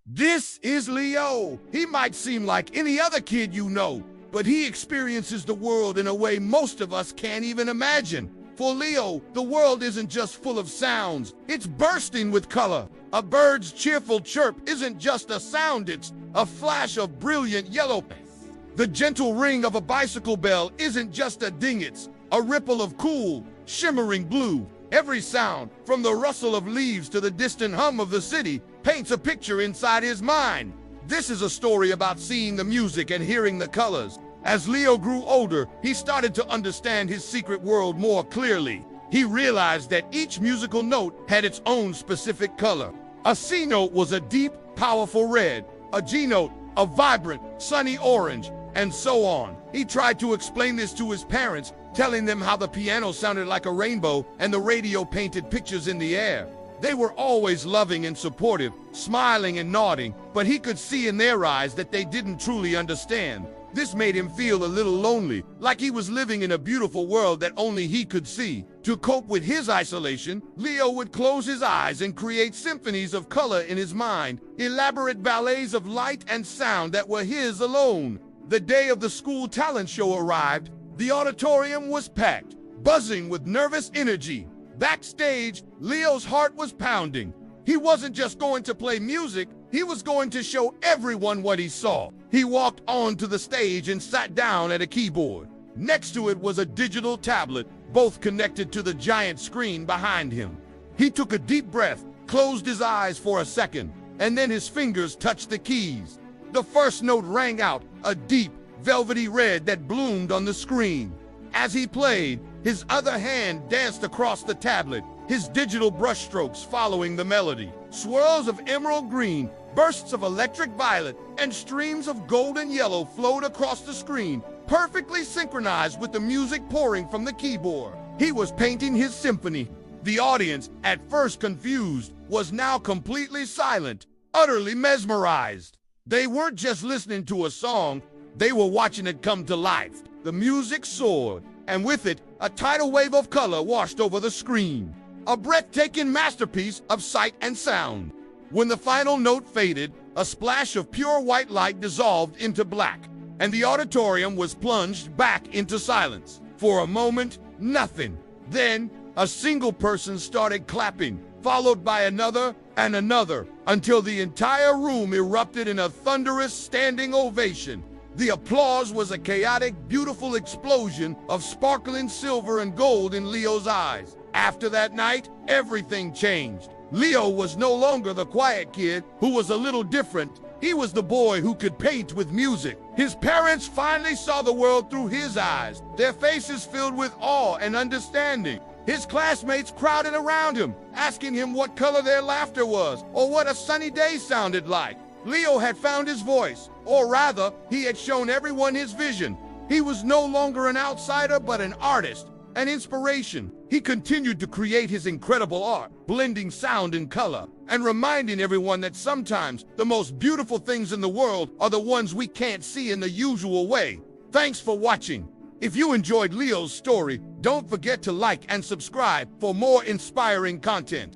This is Leo. He might seem like any other kid you know, but he experiences the world in a way most of us can't even imagine. For Leo, the world isn't just full of sounds, it's bursting with color. A bird's cheerful chirp isn't just a sound, it's a flash of brilliant yellow. The gentle ring of a bicycle bell isn't just a ding, it's a ripple of cool, shimmering blue. Every sound, from the rustle of leaves to the distant hum of the city, paints a picture inside his mind. This is a story about seeing the music and hearing the colors. As Leo grew older, he started to understand his secret world more clearly. He realized that each musical note had its own specific color. A C note was a deep, powerful red, a G note, a vibrant, sunny orange, and so on. He tried to explain this to his parents, telling them how the piano sounded like a rainbow and the radio painted pictures in the air. They were always loving and supportive, smiling and nodding, but he could see in their eyes that they didn't truly understand. This made him feel a little lonely, like he was living in a beautiful world that only he could see. To cope with his isolation, Leo would close his eyes and create symphonies of color in his mind, elaborate ballets of light and sound that were his alone. The day of the school talent show arrived. The auditorium was packed, buzzing with nervous energy. Backstage, Leo's heart was pounding. He wasn't just going to play music, he was going to show everyone what he saw. He walked onto the stage and sat down at a keyboard. Next to it was a digital tablet, both connected to the giant screen behind him. He took a deep breath, closed his eyes for a second, and then his fingers touched the keys. The first note rang out, a deep, velvety red that bloomed on the screen. As he played, his other hand danced across the tablet, his digital brushstrokes following the melody. Swirls of emerald green, bursts of electric violet, and streams of golden yellow flowed across the screen, perfectly synchronized with the music pouring from the keyboard. He was painting his symphony. The audience, at first confused, was now completely silent, utterly mesmerized. They weren't just listening to a song, they were watching it come to life. The music soared, and with it, a tidal wave of color washed over the screen. A breathtaking masterpiece of sight and sound. When the final note faded, a splash of pure white light dissolved into black, and the auditorium was plunged back into silence. For a moment, nothing. Then, a single person started clapping, followed by another and another, until the entire room erupted in a thunderous standing ovation. The applause was a chaotic, beautiful explosion of sparkling silver and gold in Leo's eyes. After that night, everything changed. Leo was no longer the quiet kid who was a little different. He was the boy who could paint with music. His parents finally saw the world through his eyes, their faces filled with awe and understanding. His classmates crowded around him, asking him what color their laughter was or what a sunny day sounded like. Leo had found his voice, or rather, he had shown everyone his vision. He was no longer an outsider, but an artist, an inspiration. He continued to create his incredible art, blending sound and color, and reminding everyone that sometimes the most beautiful things in the world are the ones we can't see in the usual way. Thanks for watching. If you enjoyed Leo's story, don't forget to like and subscribe for more inspiring content.